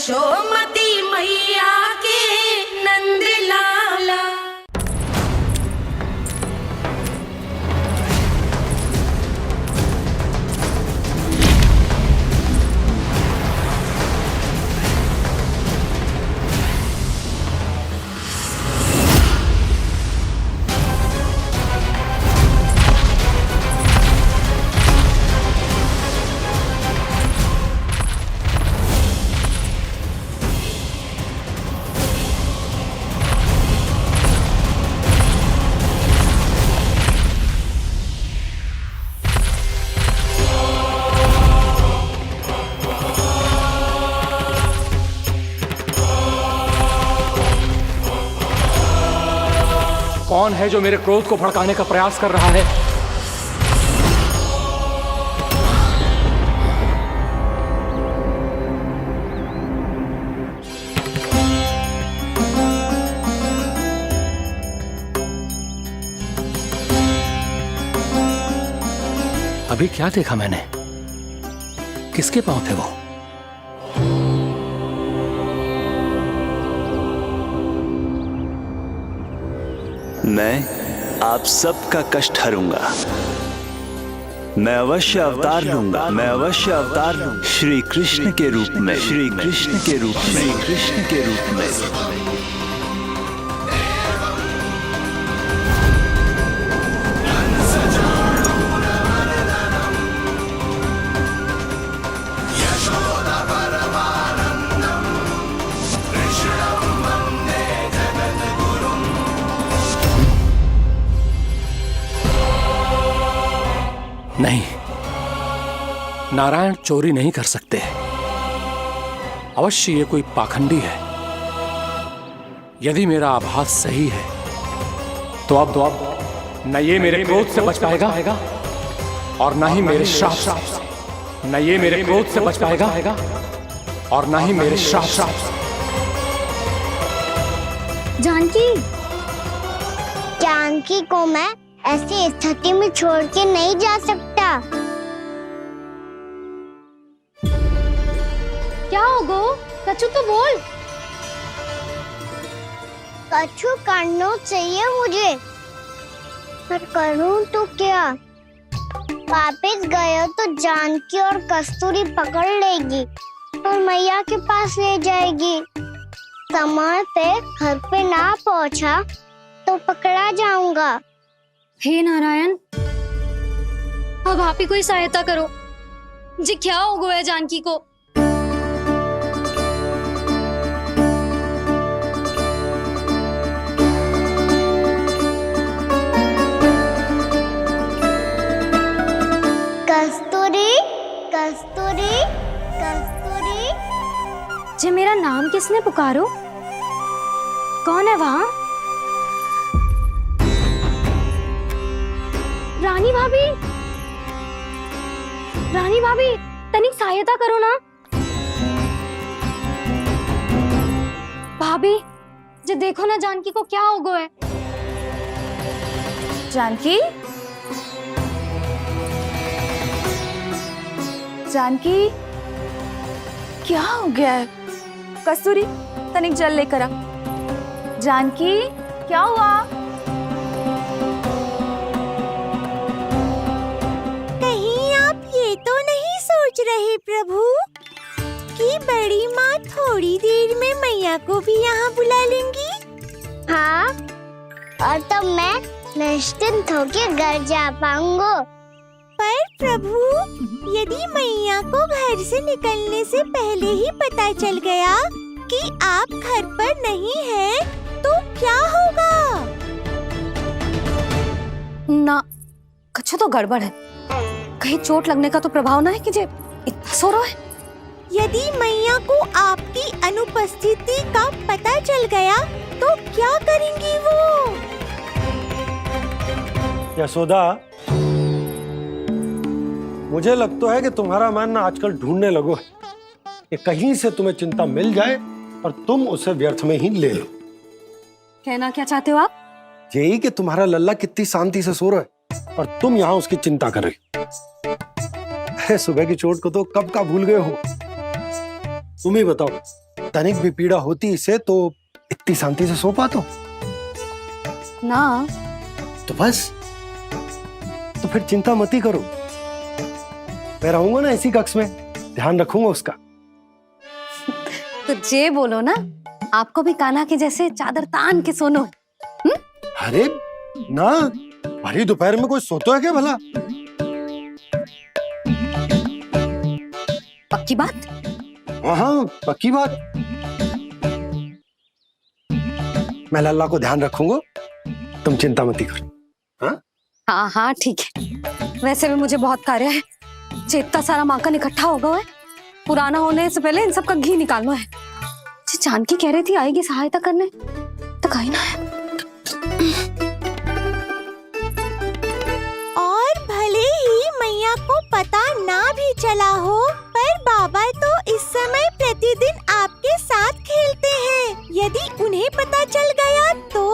यशोमती मैया के नंद लाला। कौन है जो मेरे क्रोध को भड़काने का प्रयास कर रहा है? अभी क्या देखा मैंने? किसके पांव थे वो? मैं आप सबका कष्ट हरूंगा। मैं अवश्य अवतार लूंगा। मैं अवश्य अवतार लूंगा श्री कृष्ण के रूप में। श्री कृष्ण के रूप में। श्री कृष्ण के रूप में। नहीं, नारायण चोरी नहीं कर सकते। अवश्य ये कोई पाखंडी है। यदि मेरा आभास सही है तो अब न ये मेरे क्रोध से बच पाएगा और न ही मेरे श्राप से। न ये मेरे क्रोध से बच पाएगा और न ही मेरे श्राप से। जानकी को मैं ऐसी स्थिति में छोड़ के नहीं जा सकता। क्या होगो? कछु तो बोल। कछु करना चाहिए मुझे, पर करूं तो क्या? वापस गए तो जानकी और कस्तूरी पकड़ लेगी और मैया के पास ले जाएगी। समय पे घर पे ना पहुंचा तो पकड़ा जाऊंगा। हे नारायण, अब आप ही कोई सहायता करो जी। क्या हो गया है जानकी को? कस्तूरी, कस्तूरी, कस्तूरी। जी मेरा नाम किसने पुकारो? कौन है वहाँ? रानी भाभी, रानी भाभी, तनिक सहायता करो ना। भाभी जी देखो ना जानकी को क्या हो गया है। जानकी, जानकी क्या हो गया है? कस्तूरी तनिक जल लेकर आ। जानकी क्या हुआ? तो नहीं सोच रहे प्रभु कि बड़ी माँ थोड़ी देर में मैया को भी यहाँ बुला लेंगी? हाँ, और तब मैं निश्चिंत होकर घर जा पाऊंगा। पर प्रभु, यदि मैया को घर से निकलने से पहले ही पता चल गया कि आप घर पर नहीं हैं, तो क्या होगा? ना, कुछ तो गड़बड़ है। कहीं चोट लगने का तो प्रभाव ना है कि जे इतना सो रहा है। यदि मैया को आपकी अनुपस्थिति का पता चल गया तो क्या करेंगी वो? यशोदा, मुझे लगता है कि तुम्हारा मन आजकल ढूंढने लगो है कि कहीं से तुम्हें चिंता मिल जाए और तुम उसे व्यर्थ में ही ले लो। कहना क्या चाहते हो आप? यही कि तुम्हारा लल्ला कितनी शांति से सो रहा है और तुम यहाँ उसकी चिंता कर रही हो। सुबह की चोट को तो कब का भूल गए हो। तुम ही बताओ, तनिक भी पीड़ा होती इसे तो इतनी शांति से सो पातो? ना। तो बस, तो फिर चिंता मत ही करो, मैं रहूंगा ना इसी कक्ष में, ध्यान रखूंगा उसका। तो जे बोलो ना, आपको भी कान्हा के जैसे चादर तान के सोनो। अरे ना, भरी दोपहर में कोई सोता है क्या भला? पक्की बात? हाँ पक्की बात। मैं लल्ला को ध्यान रखूंगा, तुम चिंता मत करो। हाँ हाँ ठीक है। वैसे भी मुझे बहुत कार्य है, इतना सारा माखन इकट्ठा होगा है, पुराना होने से पहले इन सब का घी निकालना है। जानकी कह रही थी आएगी सहायता करने, तो कहीं ना है। और भले ही मैया को पता ना भी चला हो, पर बाबा तो इस समय प्रतिदिन आपके साथ खेलते हैं। यदि उन्हें पता चल गया तो?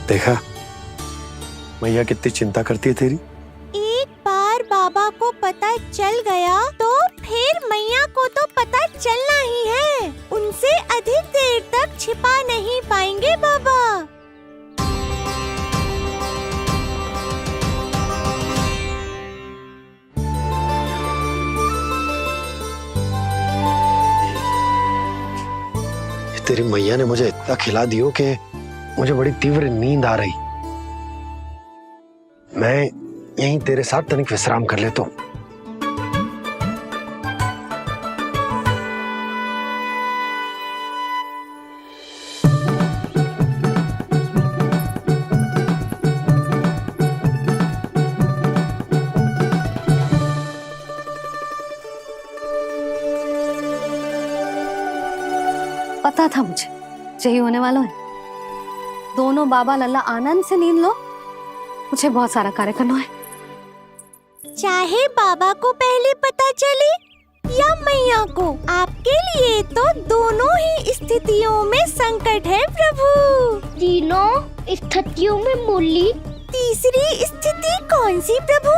देखा मैया कितनी चिंता करती है तेरी। एक बार बाबा को पता चल गया तो फिर मैया को तो पता चलना ही है। उनसे अधिक देर तक छिपा नहीं पाएंगे बाबा। तेरी मैया ने मुझे इतना खिला दियो कि मुझे बड़ी तीव्र नींद आ रही। मैं यहीं तेरे साथ तनिक विश्राम कर लेता हूँ। पता था मुझे यही होने वाला है। दोनों बाबा लल्ला आनंद से नींद लो, मुझे बहुत सारा कार्य करना है। चाहे बाबा को पहले पता चले या मैया को, आपके लिए तो दोनों ही स्थितियों में संकट है प्रभु। तीनों स्थितियों में मूली तीसरी स्थिति कौन सी प्रभु?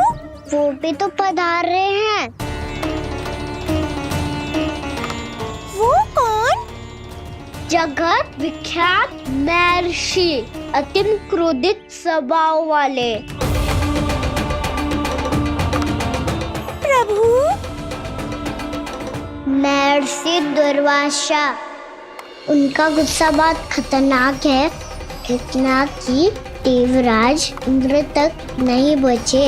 वो भी तो पधार रहे हैं। वो कौन? जगत विख्यात महर्षि, अत्यंत क्रोधित स्वभाव वाले। प्रभु महर्षि दुर्वासा। उनका गुस्सा बहुत खतरनाक है, इतना कि देवराज इंद्र तक नहीं बचे।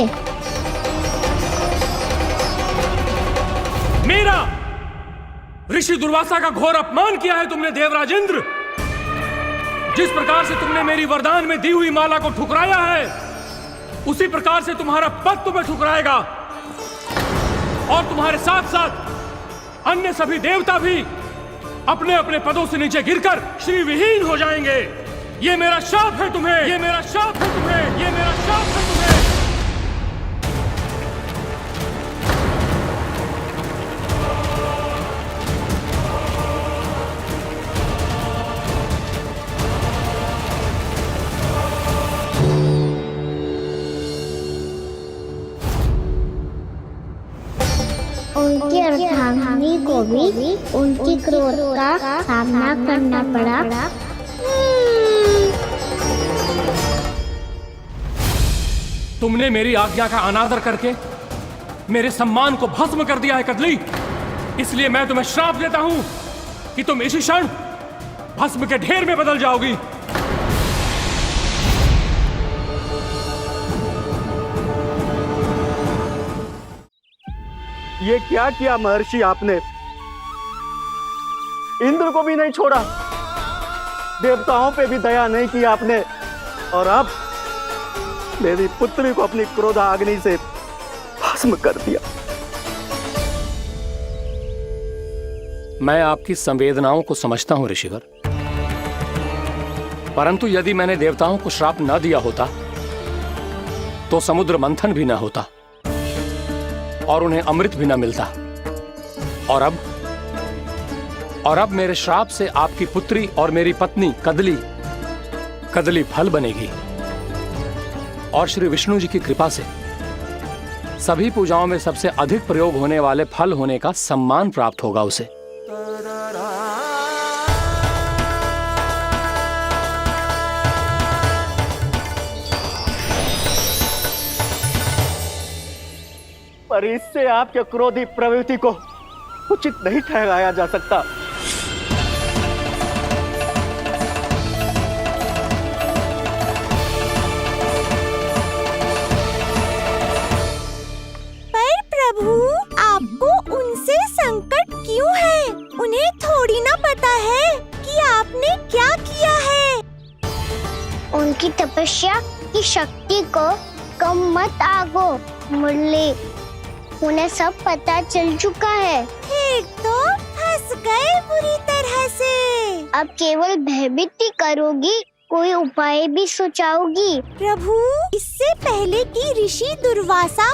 मेरा ऋषि दुर्वासा का घोर अपमान किया है तुमने देवराज इंद्र। जिस प्रकार से तुमने मेरी वरदान में दी हुई माला को ठुकराया है, उसी प्रकार से तुम्हारा पद तुम्हें ठुकराएगा, और तुम्हारे साथ साथ अन्य सभी देवता भी अपने अपने पदों से नीचे गिरकर श्री विहीन हो जाएंगे। ये मेरा शाप है तुम्हें, ये मेरा शाप है तुम्हें, ये मेरा शाप है तुम्हें। उनकी अर्धांगिनी को भी उनकी क्रोध का सामना करना पड़ा। तुमने मेरी आज्ञा का अनादर करके मेरे सम्मान को भस्म कर दिया है कदली। इसलिए मैं तुम्हें श्राप देता हूं कि तुम इसी क्षण भस्म के ढेर में बदल जाओगी। ये क्या किया महर्षि आपने? इंद्र को भी नहीं छोड़ा, देवताओं पे भी दया नहीं की आपने, और अब मेरी पुत्री को अपनी क्रोधाग्नि से भस्म कर दिया। मैं आपकी संवेदनाओं को समझता हूं ऋषिवर, परंतु यदि मैंने देवताओं को श्राप न दिया होता तो समुद्र मंथन भी न होता और उन्हें अमृत भी न मिलता। और अब मेरे श्राप से आपकी पुत्री और मेरी पत्नी कदली फल बनेगी, और श्री विष्णु जी की कृपा से सभी पूजाओं में सबसे अधिक प्रयोग होने वाले फल होने का सम्मान प्राप्त होगा उसे। पर इससे आपके क्रोधी प्रवृत्ति को उचित नहीं ठहराया जा सकता। पर प्रभु, आपको उनसे संकट क्यों है? उन्हें थोड़ी ना पता है कि आपने क्या किया है। उनकी तपस्या की शक्ति को कम मत आगो मुरली, उन्हें सब पता चल चुका है। फिर तो फंस गए बुरी तरह से। अब केवल भयभीत ही करोगी, कोई उपाय भी सोचाओगी? प्रभु, इससे पहले कि ऋषि दुर्वासा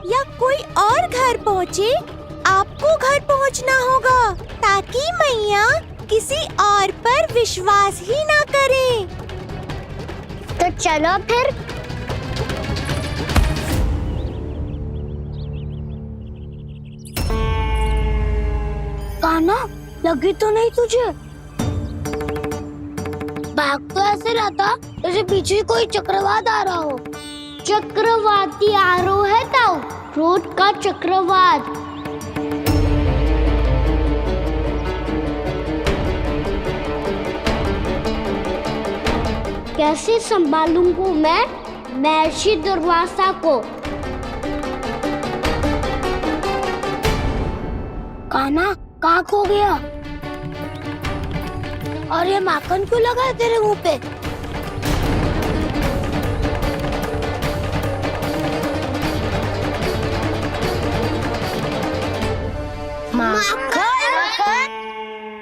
या कोई और घर पहुँचे, आपको घर पहुँचना होगा ताकि मैया किसी और पर विश्वास ही ना करे। तो चलो फिर। कान्हा, लगी तो नहीं तुझे? भाग तो ऐसे रहा था जैसे पीछे कोई चक्रवात आ रहा हो। चक्रवाती आरोह है ताऊ, क्रोध का चक्रवात। कैसे संभालूंगा मैं महर्षि दुर्वासा को? कान्हा, कहाँ खो गया? और ये माखन क्यों लगा है तेरे मुंह पे? माखन,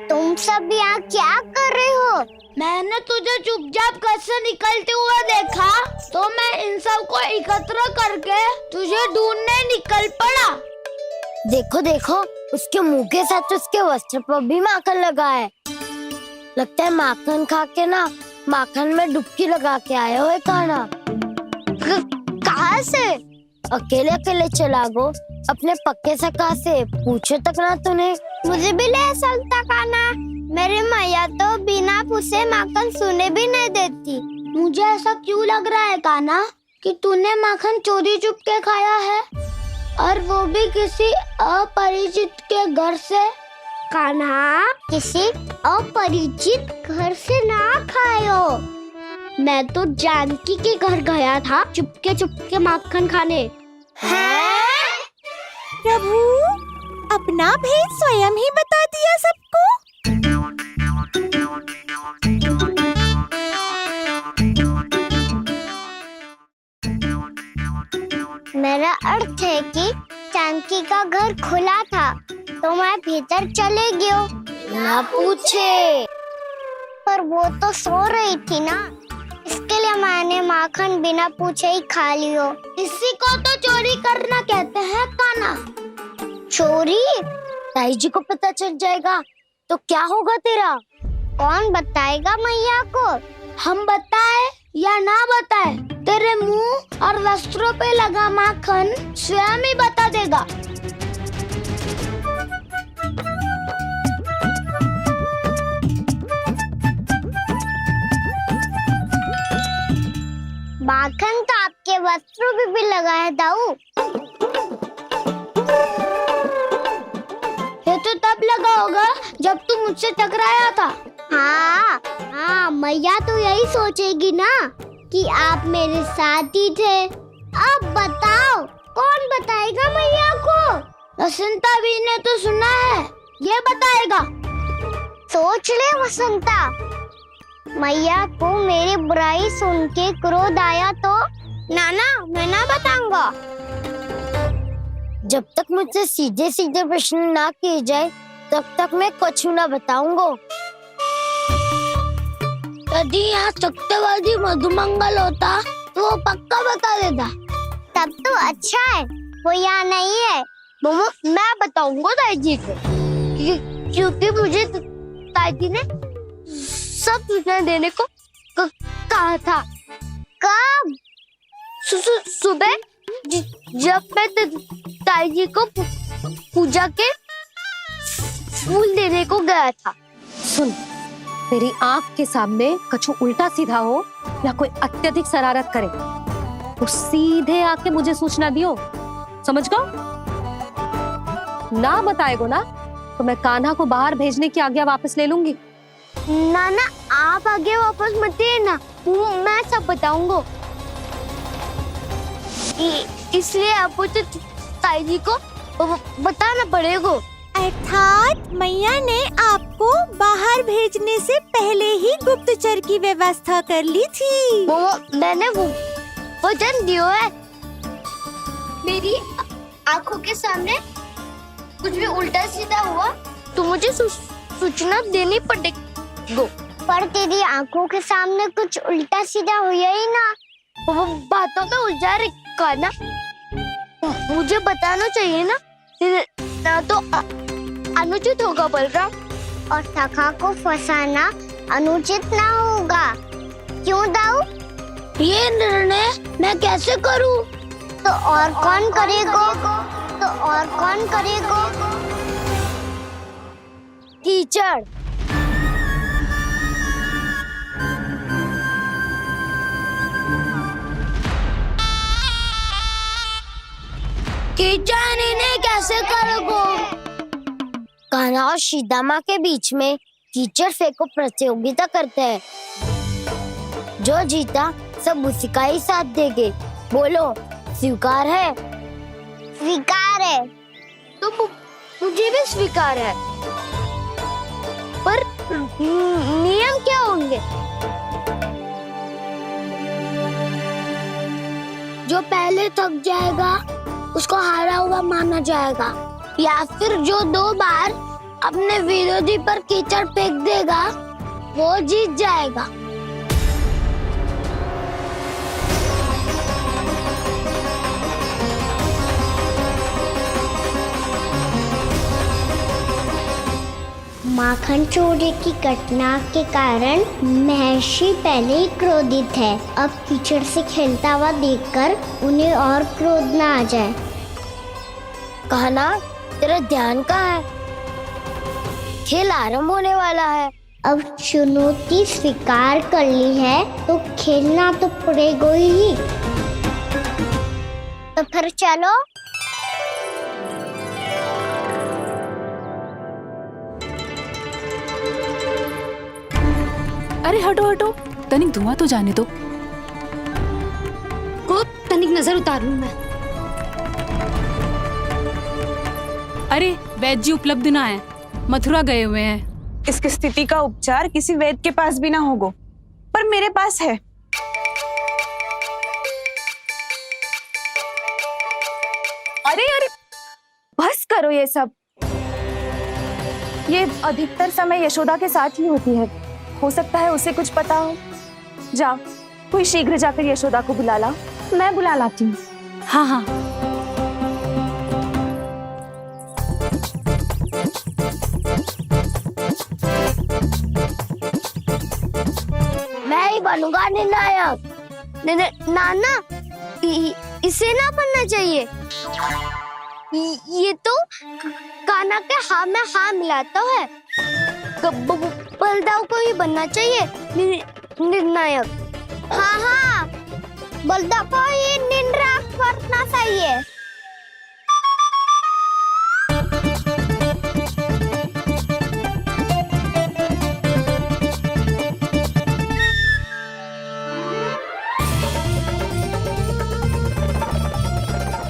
तुम सब यहाँ क्या कर रहे हो? मैंने तुझे चुपचाप घर से निकलते हुए देखा तो मैं इन सब को एकत्र करके तुझे ढूंढने निकल पड़ा। देखो देखो, उसके मुंह के साथ उसके वस्त्र पर भी माखन लगा है। लगता है माखन खा के ना माखन में डुबकी लगा के आए हो कान्हा। कहाँ से? अकेले अकेले चला गो, अपने पक्के से कहाँ से पूछे तक ना तूने। मुझे भी ले चलता कान्हा, मेरी मैया तो बिना पूछे माखन सुने भी नहीं देती। मुझे ऐसा क्यों लग रहा है कान्हा कि तूने माखन चोरी चुप के खाया है, और वो भी किसी अपरिचित के घर से? कान्हा, किसी अपरिचित घर से ना खायो। मैं तो जानकी के घर गया था चुपके माखन खाने। हैं? प्रभु, अपना भेद स्वयं ही बता दिया सबको। मेरा अर्थ है कि जानकी का घर खुला था तो मैं भीतर चले गयो। ना पूछे, पर वो तो सो रही थी ना, इसके लिए मैंने माखन बिना पूछे ही खा लियो। इसी को तो चोरी करना कहते हैं कान्हा। चोरी? ताई जी को पता चल जाएगा तो क्या होगा तेरा? कौन बताएगा मैया को? हम बताए या ना बताए, तेरे मुंह और वस्त्रों पे लगा माखन स्वयं ही बता देगा। माखन तो आपके वस्त्रों पे भी लगा है दाऊ। ये तो तब लगा होगा जब तू मुझसे टकराया था। हाँ, मैया तो यही सोचेगी ना कि आप मेरे साथ ही थे। अब बताओ, कौन बताएगा मैया को? वसंता भी ने तो सुना है, ये बताएगा। सोच ले वसंता, मैया को मेरी बुराई सुन के क्रोध आया तो नाना मैं ना बताऊंगा। जब तक मुझसे सीधे सीधे प्रश्न ना किए जाए तब तक मैं कुछ ना बताऊंगा। यदि यहाँ सत्यवादी मधुमंगल होता तो वो पक्का बता देता। तब तो अच्छा है वो यहाँ नहीं है। मैं बताऊंगा ताई जी को, क्योंकि मुझे ताई जी ने सब सूचना देने को कहा था। कब? सुबह जब मैं ताई जी को पूजा के फूल देने को गया था। सुन, तेरी आंख के सामने कछु उल्टा सीधा हो या कोई अत्यधिक शरारत करे तो सीधे आके मुझे सूचना दियो, समझ गो? ना बताएगो ना तो मैं कान्हा को बाहर भेजने की आज्ञा वापस ले लूंगी। नाना आप आगे वापस मत दिए ना, मैं सब बताऊंगा। इसलिए आपको तो ताई जी को बताना पड़ेगा। अर्थात मैया ने आपको बाहर भेजने से पहले ही गुप्तचर की व्यवस्था कर ली थी। वो मैंने वो वचन दियो है। मेरी आंखों के सामने कुछ भी उल्टा सीधा हुआ तो मुझे सूचना देनी पड़ेगी। पर तेरी आंखों के सामने कुछ उल्टा सीधा हुआ ही ना, वो बातों में उलझा रखा ना, मुझे बताना चाहिए ना तो अनुचित होगा बलराम। और सखा को फंसाना अनुचित ना होगा, क्यों दाऊ? ये निर्णय मैं कैसे करूं? तो और कौन करेगा? कीचड़। कीचड़ इन्हें कैसे करोगे? कान्हा और सीता माँ के बीच में कीचड़ फेंको प्रतियोगिता करते हैं। जो जीता सब उसी का ही साथ देंगे। बोलो स्वीकार है? स्वीकार है। तो मुझे भी स्वीकार है, पर नियम क्या होंगे? जो पहले थक जाएगा उसको हारा हुआ माना जाएगा, या फिर जो 2 बार अपने विरोधी पर कीचड़ फेंक देगा वो जीत जाएगा। माखन चोरी की घटना के कारण महर्षि पहले ही क्रोधित है। अब कीचड़ से खेलता हुआ देखकर उन्हें और क्रोध न आ जाए। कान्हा तेरा ध्यान कहाँ है? खेल आरंभ होने वाला है। अब चुनौती स्वीकार कर ली है तो खेलना तो पड़ेगा ही। तो फिर चलो। अरे हटो हटो, तनिक धुआं तो जाने दो। को तनिक नजर उतार लूं मैं। अरे वैद्य जी उपलब्ध ना है, मथुरा गए हुए हैं। इसकी स्थिति का उपचार किसी वैद्य के पास भी ना होगा, पर मेरे पास है। अरे अरे बस करो ये सब। ये अधिकतर समय यशोदा के साथ ही होती है। हो सकता है उसे कुछ पता हो। जा, कोई शीघ्र जाकर यशोदा को बुला ला। मैं बुला लाती हूँ। हाँ हाँ। मैं ही बनूंगा निर्णायक। नाना इसे ना बनना चाहिए। ये तो कान्हा के हाँ में हाँ मिलाता है। बलदाव को ही बनना चाहिए निर्णायक। हाँ बलदाव को ही निर्णायक बनना चाहिए।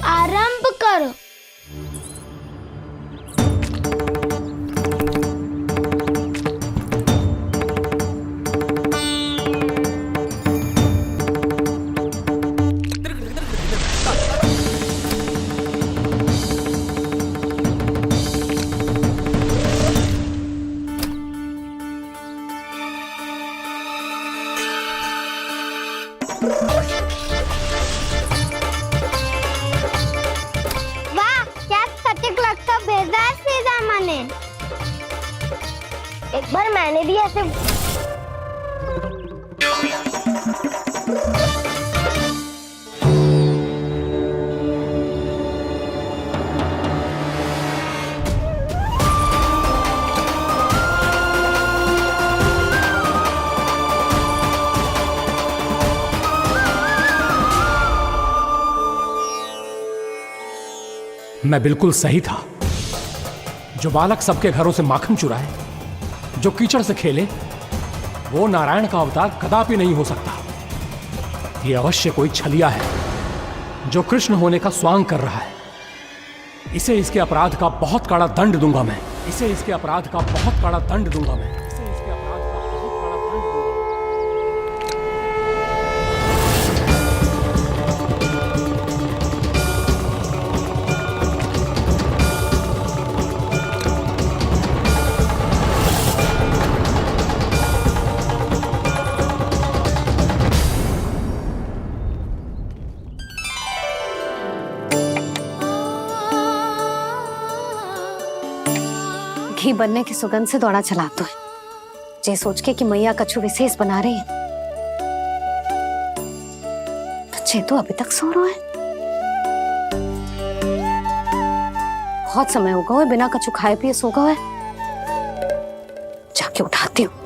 आरंभ करो। वाह, क्या सटीक लगता भेजा है सीधा माने। एक बार मैंने भी ऐसे मैं बिल्कुल सही था। जो बालक सबके घरों से माखन चुराए, जो कीचड़ से खेले, वो नारायण का अवतार कदापि नहीं हो सकता। ये अवश्य कोई छलिया है जो कृष्ण होने का स्वांग कर रहा है। इसे इसके अपराध का बहुत कड़ा दंड दूंगा मैं। इसे इसके अपराध का बहुत कड़ा दंड दूंगा मैं। इसे इसके अपराध का बहुत कड़ा दंड दूंगा। घी बनने की सुगंध से दौड़ा चला तो है, जे सोच के कि मैया कछु विशेष बना रही है। तो चेतु अभी तक सो रहा है। बहुत समय हो गया है, बिना कछु खाए पिए सो गया है। जाके उठाती हूँ।